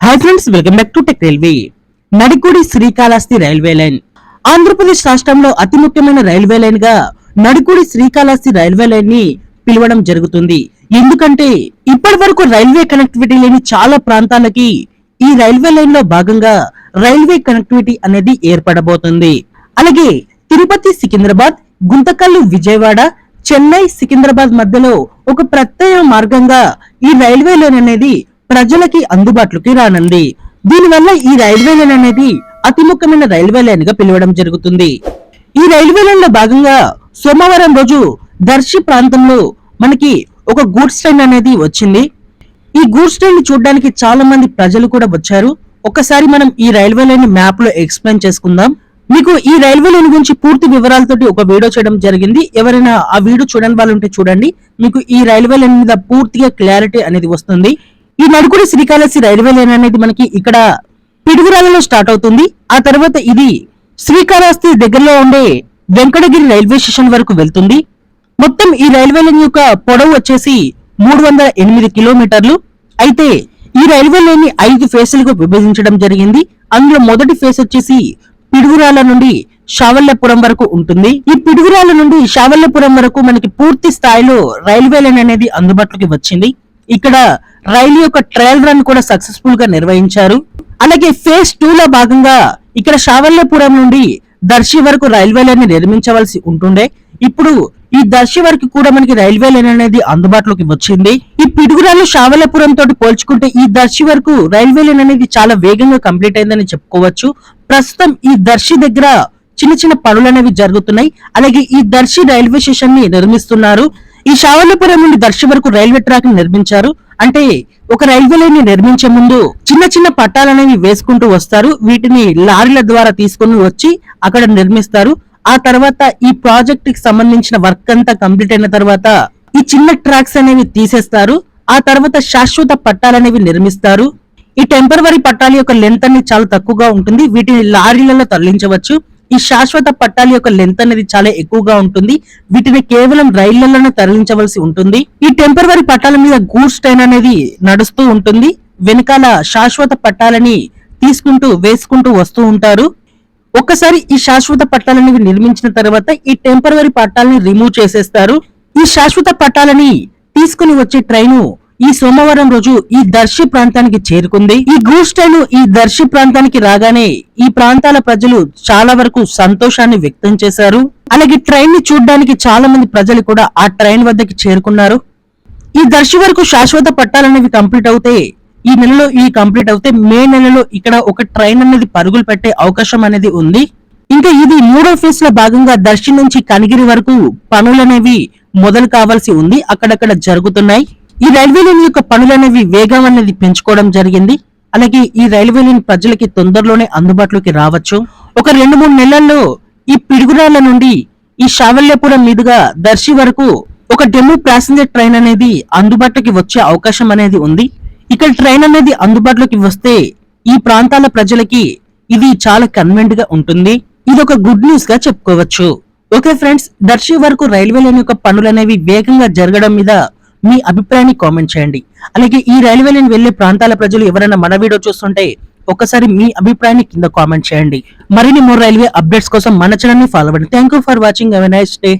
Hi friends, welcome back to tech railway. Nadikudi Srikalahasti railway line Andhra Pradesh రాష్ట్రంలో అతి ముఖ్యమైన రైల్వే లైన్ గా నడికుడి శ్రీకాళహస్తి రైల్వే లైన్ ని పిలవడం జరుగుతుంది. ఎందుకంటే ఇప్పటి వరకు రైల్వే కనెక్టివిటీ లేని చాలా ప్రాంతాలకి ఈ రైల్వే లైన్ లో భాగంగా రైల్వే కనెక్టివిటీ అనేది ఏర్పడబోతుంది. అలాగే తిరుపతి సికింద్రాబాద్, గుంతకల్లు విజయవాడ, చెన్నై సికింద్రాబాద్ మధ్యలో ఒక ప్రత్యేక మార్గంగా ఈ రైల్వే లైన్ అనేది ప్రజలకి అందుబాటులోకి రానుంది. దీనివల్ల ఈ రైల్వే లైన్ అనేది అతి ముఖ్యమైన రైల్వే లైన్ గా పిలవడం జరుగుతుంది. ఈ రైల్వే లైన్ లో భాగంగా సోమవారం రోజు దర్శి ప్రాంతంలో మనకి ఒక గూడ్స్ ట్రైన్ అనేది వచ్చింది. ఈ గూడ్స్ ట్రైన్ ని చూడడానికి చాలా మంది ప్రజలు కూడా వచ్చారు. ఒకసారి మనం ఈ రైల్వే లైన్ మ్యాప్ లో ఎక్స్ప్లెయిన్ చేసుకుందాం. మీకు ఈ రైల్వే లైన్ గురించి పూర్తి వివరాలతోటి ఒక వీడియో చేయడం జరిగింది. ఎవరైనా ఆ వీడియో చూడని వాళ్ళు ఉంటే చూడండి. మీకు ఈ రైల్వే లైన్ మీద పూర్తిగా క్లారిటీ అనేది వస్తుంది. ఈ నడికుడి శ్రీకాళహస్తి రైల్వే లైన్ అనేది మనకి ఇక్కడ పిడుగురాలలో స్టార్ట్ అవుతుంది. ఆ తర్వాత ఇది శ్రీకాళహస్తి దగ్గరలో ఉండే వెంకటగిరి రైల్వే స్టేషన్ వరకు వెళ్తుంది. మొత్తం ఈ రైల్వే లైన్ యొక్క పొడవు వచ్చేసి 308 కిలోమీటర్లు. అయితే ఈ రైల్వే లైన్ ని 5 ఫేసులుగా విభజించడం జరిగింది. అందులో మొదటి ఫేస్ వచ్చేసి పిడుగురాల నుండి షావల్యపురం వరకు ఉంటుంది. ఈ పిడుగురాల నుండి షావల్యపురం వరకు మనకి పూర్తి స్థాయిలో రైల్వే లైన్ అనేది అందుబాటులోకి వచ్చింది. ఇక్కడ రైలు యొక్క ట్రయల్ రన్ కూడా సక్సెస్ఫుల్ గా నిర్వహించారు. అలాగే ఫేజ్ 2 లో భాగంగా ఇక్కడ షావల్యపురం నుండి దర్శి వరకు రైల్వే లైన్ నిర్మించవలసి ఉంటుండే. ఇప్పుడు ఈ దర్శి వరకు కూడా మనకి రైల్వే లైన్ అనేది అందుబాటులోకి వచ్చింది. ఈ పిడుగురాలు షావల్యపురం తోటి పోల్చుకుంటే ఈ దర్శి వరకు రైల్వే లైన్ అనేది చాలా వేగంగా కంప్లీట్ అయిందని చెప్పుకోవచ్చు. ప్రస్తుతం ఈ దర్శి దగ్గర చిన్న చిన్న పనులు అనేవి జరుగుతున్నాయి. అలాగే ఈ దర్శి రైల్వే స్టేషన్ ని నిర్మిస్తున్నారు. ఈ షావల్యపురం నుండి దర్శి వరకు రైల్వే ట్రాక్ ని నిర్మించారు. అంటే ఒక రైల్వే లైన్ ని నిర్మించే ముందు చిన్న చిన్న పట్టాలు అనేవి వేసుకుంటూ వస్తారు. వీటిని లారీల ద్వారా తీసుకుని వచ్చి అక్కడ నిర్మిస్తారు. ఆ తర్వాత ఈ ప్రాజెక్ట్ కి సంబంధించిన వర్క్ అంతా కంప్లీట్ అయిన తర్వాత ఈ చిన్న ట్రాక్స్ అనేవి తీసేస్తారు. ఆ తర్వాత శాశ్వత పట్టాలు అనేవి నిర్మిస్తారు. ఈ టెంపరవరీ పట్టాల యొక్క లెంత్ అనేది చాలా తక్కువగా ఉంటుంది. వీటిని లారీలలో తరలించవచ్చు. ఈ శాశ్వత పట్టాల యొక్క లెంత్ అనేది చాలా ఎక్కువగా ఉంటుంది. వీటిని కేవలం రైళ్లలోనే తరలించవలసి ఉంటుంది. ఈ టెంపరవరీ పట్టాల మీద గూడ్స్ ట్రైన్ అనేది నడుస్తూ ఉంటుంది. వెనకాల శాశ్వత పట్టాలని తీసుకుంటూ వేసుకుంటూ వస్తూ ఉంటారు. ఒక్కసారి ఈ శాశ్వత పట్టాలని నిర్మించిన తర్వాత ఈ టెంపరవరీ పట్టాలని రిమూవ్ చేసేస్తారు. ఈ శాశ్వత పట్టాలని తీసుకుని వచ్చే ట్రైను ఈ సోమవారం రోజు ఈ దర్శి ప్రాంతానికి చేరుకుంది. ఈ గూడ్స్ ట్రైన్ ఈ దర్శి ప్రాంతానికి రాగానే ఈ ప్రాంతాల ప్రజలు చాలా వరకు సంతోషాన్ని వ్యక్తం చేశారు. అలాగే ట్రైన్ ని చూడడానికి చాలా మంది ప్రజలు కూడా ఆ ట్రైన్ వద్దకి చేరుకున్నారు. ఈ దర్శి వరకు శాశ్వత పట్టాలనేవి కంప్లీట్ అవుతే ఈ నెలలో కంప్లీట్ అవుతే మే నెలలో ఇక్కడ ఒక ట్రైన్ అనేది పరుగులు పెట్టే అవకాశం అనేది ఉంది. ఇంకా ఇది 3వ ఫేజ్ లో భాగంగా దర్శి నుంచి కనిగిరి వరకు పనులనేవి మొదలు కావాల్సి ఉంది. అక్కడక్కడ జరుగుతున్నాయి. ఈ రైల్వే లైన్ యొక్క పనులనేవి వేగం అనేది పెంచుకోవడం జరిగింది. అలాగే ఈ రైల్వే లైన్ ప్రజలకి తొందరలోనే అందుబాటులోకి రావచ్చు. ఒక 2-3 నెలల్లో ఈ పిడుగురాల నుండి ఈ షావల్యపురం మీదుగా దర్శి వరకు ఒక డెమో ప్యాసింజర్ ట్రైన్ అనేది అందుబాటులోకి వచ్చే అవకాశం అనేది ఉంది. ఇక్కడ ట్రైన్ అనేది అందుబాటులోకి వస్తే ఈ ప్రాంతాల ప్రజలకి ఇది చాలా కన్వీనియంట్ గా ఉంటుంది. ఇది ఒక గుడ్ న్యూస్ గా చెప్పుకోవచ్చు. ఓకే ఫ్రెండ్స్, దర్శి వరకు రైల్వే లైన్ యొక్క పనులు అనేవి వేగంగా జరగడం మీద మీ అభిప్రాయాన్ని కామెంట్ చేయండి. అలాగే ఈ రైల్వే లైన్ వెళ్లే ప్రాంతాల ప్రజలు ఎవరైనా మన వీడియో చూస్తుంటే ఒక్కసారి మీ అభిప్రాయాన్ని కింద కామెంట్ చేయండి. మరిన్ని మోర్ రైల్వే అప్డేట్స్ కోసం మన ఛానల్ ని ఫాలో అవ్వండి. Thank you for watching. Have a nice day.